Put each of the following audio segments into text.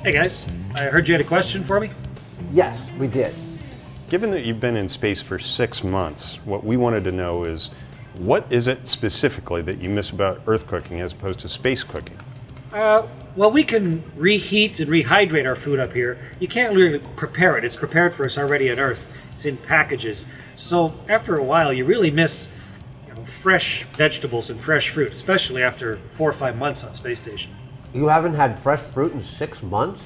Hey guys, I heard you had a question for me. Yes, we did. Given that you've been in space for 6 months, what we wanted to know is, what is it specifically that you miss about Earth cooking as opposed to space cooking? Well, we can reheat and rehydrate our food up here. You can't really prepare it. It's prepared for us already on Earth. It's in packages. So after a while, you really miss fresh vegetables and fresh fruit, especially after 4 or 5 months on space station. You haven't had fresh fruit in 6 months?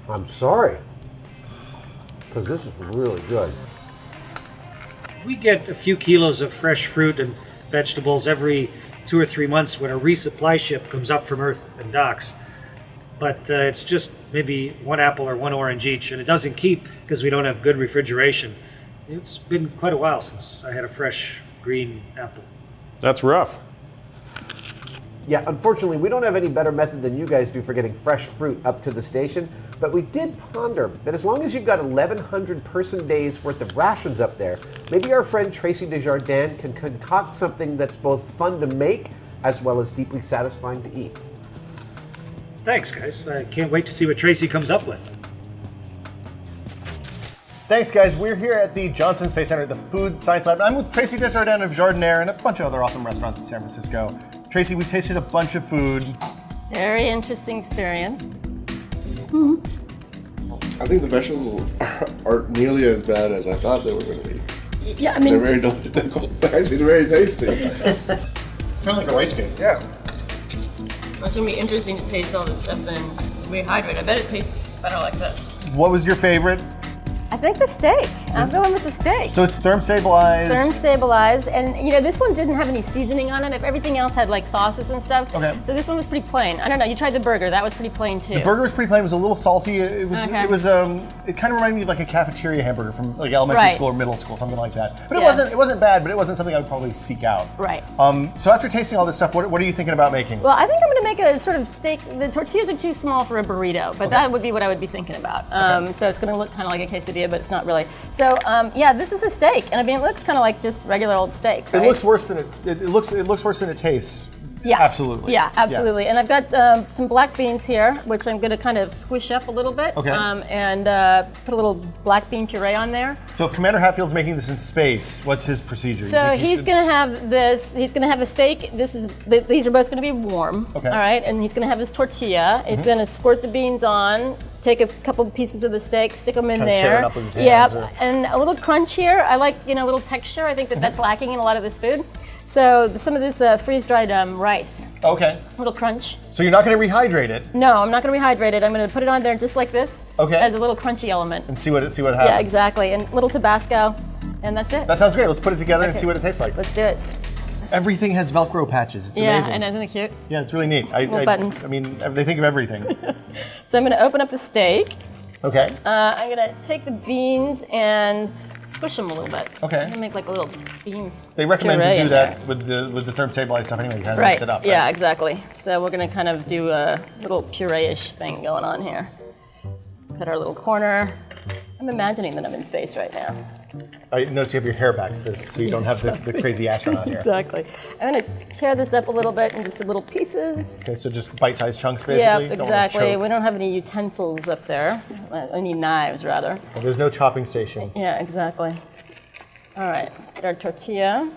I'm sorry. Because this is really good. We get a few kilos of fresh fruit and vegetables every 2 or 3 months when a resupply ship comes up from Earth and docks. But it's just maybe 1 apple or 1 orange each, and it doesn't keep because we don't have good refrigeration. It's been quite a while since I had a fresh green apple. That's rough. Yeah, unfortunately, we don't have any better method than you guys do for getting fresh fruit up to the station, but we did ponder that as long as you've got 1,100 person days worth of rations up there, maybe our friend Tracy Desjardins can concoct something that's both fun to make as well as deeply satisfying to eat. Thanks, guys. I can't wait to see what Tracy comes up with. Thanks, guys. We're here at the Johnson Space Center, the Food Science Lab. I'm with Tracy Desjardins of Jardiniere and a bunch of other awesome restaurants in San Francisco. Tracy, we tasted a bunch of food. Very interesting experience. I think the vegetables aren't nearly as bad as I thought they were going to be. Yeah, I mean, They're actually very tasty. Kind of like a rice cake. Yeah. it's gonna be interesting to taste all this stuff and rehydrate. I bet it tastes better like this. What was your favorite? I think the steak. I'm going with the steak. So it's therm stabilized. Therm stabilized, and this one didn't have any seasoning on it. If everything else had like sauces and stuff. Okay. So this one was pretty plain. I don't know. You tried the burger. That was pretty plain too. The burger was pretty plain. It was a little salty. It was. Okay. It was. It kind of reminded me of like a cafeteria hamburger from like elementary Right. school or middle school, something like that. But it Yeah. wasn't. It wasn't bad. But it wasn't something I would probably seek out. Right. So after tasting all this stuff, what are you thinking about making? Well, I think I'm going to make a sort of steak. The tortillas are too small for a burrito, but that would be what I would be thinking about. So it's going to look kind of like a quesadilla, but it's not really. So yeah, this is the steak, and I mean it looks kind of like just regular old steak. Right? It looks worse than it looks worse than it tastes. Yeah, Absolutely. Yeah, absolutely. And I've got some black beans here, which I'm going to kind of squish up a little bit. Okay. And put a little black bean puree on there. So if Commander Hatfield's making this in space, what's his procedure? You So think he he's should- going to have this. He's going to have a steak. These are both going to be warm. Okay. All right. And he's going to have his tortilla. He's going to squirt the beans on. Take a couple pieces of the steak, stick them in Kinda there. tear it up with his hands, or- and a little crunch here. I like a little texture. I think that's lacking in a lot of this food. So some of this freeze-dried rice, Okay. a little crunch. So you're not going to rehydrate it No, I'm not going to rehydrate it. I'm going to put it on there just like this. Okay. As a little crunchy element. and see what happens. Yeah, exactly. And a little Tabasco, and that's it. That sounds great. Let's put it together and Okay. see what it tastes like. Let's do it. Everything has Velcro patches. It's Yeah, amazing. and isn't it cute? Yeah, it's really neat. Little buttons. I mean, they think of everything. So I'm going to open up the steak. Okay. I'm going to take the beans and squish them a little bit. Okay. I'm going to make like a little bean They recommend puree you do in that there. with the therm stabilized stuff anyway. You kind of Right. mix it up. Yeah, Right? exactly. So we're going to kind of do a little puree-ish thing going on here. Cut our little corner. I'm imagining that I'm in space right now. I notice you have your hair back so you don't have the crazy astronaut hair. Exactly. I'm going to tear this up a little bit into some little pieces. Okay, so just bite-sized chunks Yeah, basically. Don't wanna exactly. choke. We don't have any utensils up there. Any knives, rather. Well, there's no chopping station. Yeah, exactly. All right, let's get our tortilla.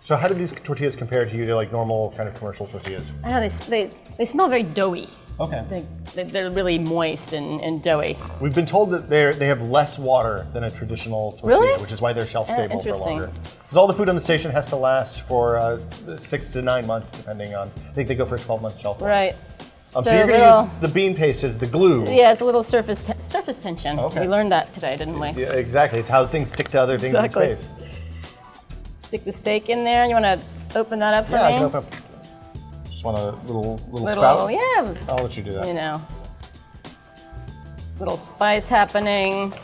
So how do these tortillas compare to you to like normal kind of commercial tortillas? I know they smell very doughy. Okay. They're really moist and doughy. We've been told that they have less water than a traditional tortilla, Really? which is why they're shelf stable for interesting. longer. Because all the food on the station has to last for 6 to 9 months, depending on. I think they go for a 12-month shelf life. Right. So you're going to use the bean paste as the glue. Yeah, it's a little surface tension. Okay. We learned that today, didn't we? Yeah, exactly. It's how things stick to other things Exactly. in space. Stick the steak in there. You want to open that up for Yeah, me? I can open up. Just want a little Little, spout. yeah, I'll let you do that. you know. Little spice happening.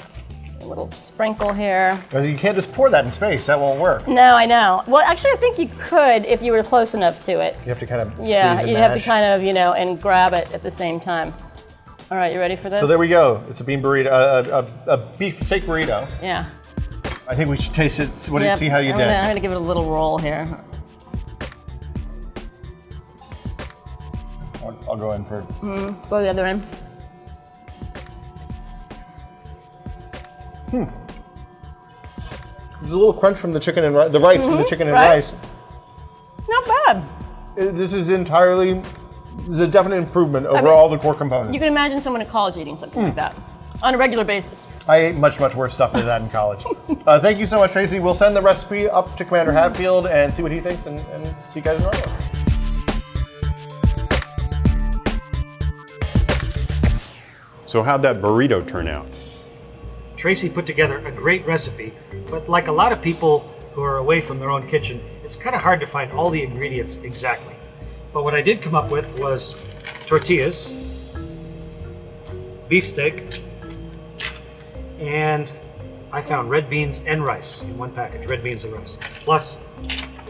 A little sprinkle here. Because you can't just pour that in space. That won't work. No, I know. Well, actually, I think you could if you were close enough to it. You have to kind of squeeze Yeah, and you'd have to mash. kind of, and grab it at the same time. All right, you ready for this? So there we go. It's a bean burrito, a beef steak burrito. Yeah. I think we should taste it. Yep. See how you I'm did. gonna give it a little roll here. I'll go in for. Go the other end. There's a little crunch from the chicken and the rice from the chicken and right. rice. Not bad. This is a definite improvement over mean, all the core components. You can imagine someone in college eating something like that on a regular basis. I ate much, much worse stuff than that in college. Thank you so much, Tracy. We'll send the recipe up to Commander Hadfield and see what he thinks, and see you guys in Orlando. So how'd that burrito turn out? Tracy put together a great recipe, but like a lot of people who are away from their own kitchen, it's kind of hard to find all the ingredients exactly. But what I did come up with was tortillas, beefsteak, and I found red beans and rice in one package, red beans and rice, plus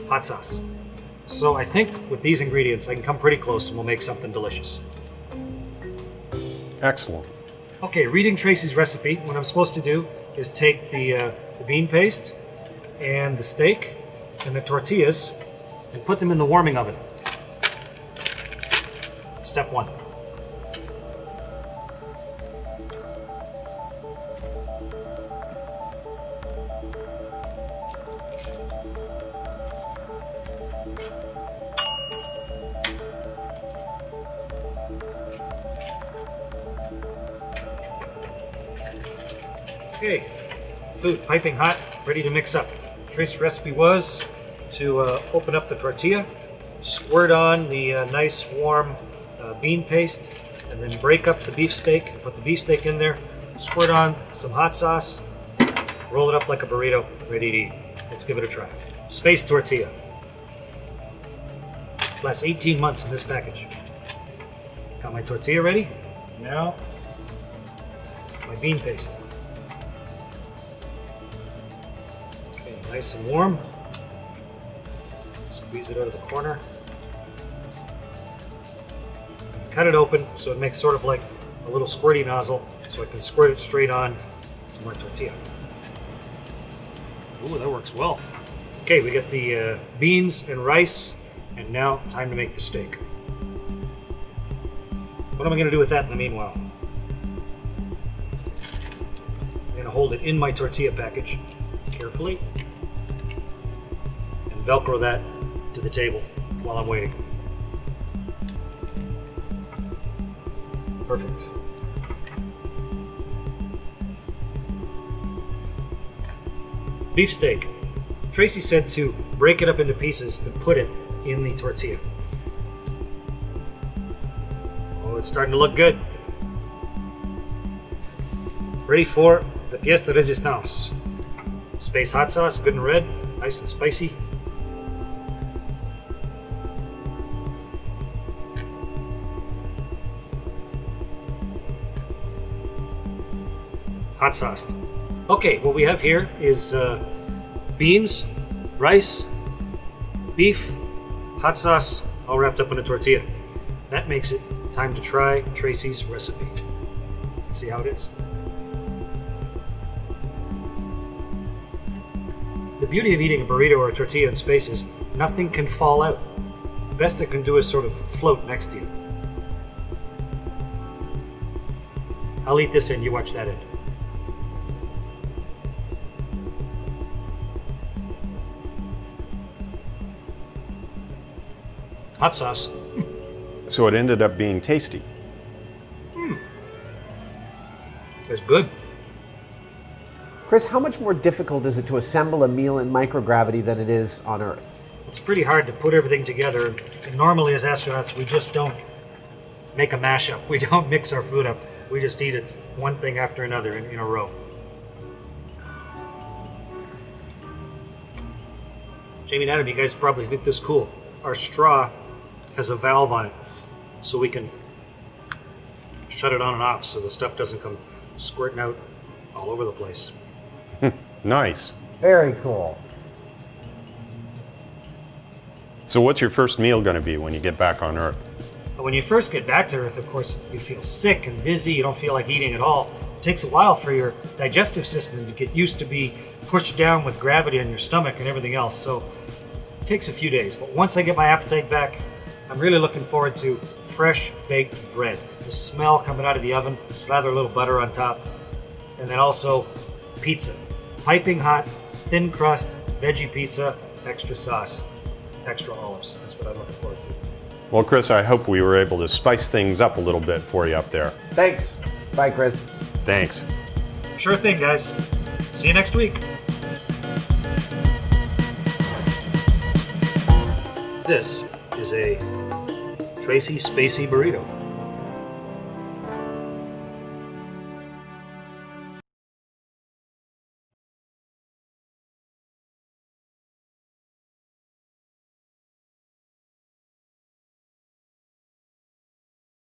hot sauce. So I think with these ingredients, I can come pretty close and we'll make something delicious. Excellent. Okay, reading Tracy's recipe, what I'm supposed to do is take the bean paste and the steak and the tortillas and put them in the warming oven. Step 1. Okay, food piping hot, ready to mix up. Trace's recipe was to open up the tortilla, squirt on the nice warm bean paste, and then break up the beefsteak, put the beefsteak in there, squirt on some hot sauce, roll it up like a burrito, ready to eat. Let's give it a try. Space tortilla. Lasts 18 months in this package. Got my tortilla ready. Now, my bean paste. Okay, nice and warm. Squeeze it out of the corner. Cut it open so it makes sort of like a little squirty nozzle so I can squirt it straight on to my tortilla. Ooh, that works well. Okay, we got the beans and rice, and now time to make the steak. What am I going to do with that in the meanwhile? I'm going to hold it in my tortilla package carefully and Velcro that to the table while I'm waiting. Perfect. Beefsteak. Tracy said to break it up into pieces and put it in the tortilla. Oh, it's starting to look good. Ready for the pièce de résistance. Space hot sauce, good and red, nice and spicy. Hot sauce. Okay, what we have here is beans, rice, beef, hot sauce, all wrapped up in a tortilla. That makes it time to try Tracy's recipe. Let's see how it is. The beauty of eating a burrito or a tortilla in space is nothing can fall out. The best it can do is sort of float next to you. I'll eat this end, you watch that end. Hot sauce. So it ended up being tasty. It's good. Chris, how much more difficult is it to assemble a meal in microgravity than it is on Earth? It's pretty hard to put everything together. And normally as astronauts, we just don't make a mashup. We don't mix our food up. We just eat it one thing after another in a row. Jamie and Adam, you guys probably think this is cool. Our straw has a valve on it, so we can shut it on and off so the stuff doesn't come squirting out all over the place. Nice. Very cool. So what's your first meal going to be when you get back on Earth? But when you first get back to Earth, of course, you feel sick and dizzy, you don't feel like eating at all. It takes a while for your digestive system to get used to be pushed down with gravity on your stomach and everything else, so it takes a few days. But once I get my appetite back, I'm really looking forward to fresh baked bread. The smell coming out of the oven, slather a little butter on top, and then also pizza. Piping hot, thin crust, veggie pizza, extra sauce, extra olives. That's what I'm looking forward to. Well, Chris, I hope we were able to spice things up a little bit for you up there. Thanks. Bye, Chris. Thanks. Sure thing, guys. See you next week. This is a Tracy Spacey burrito.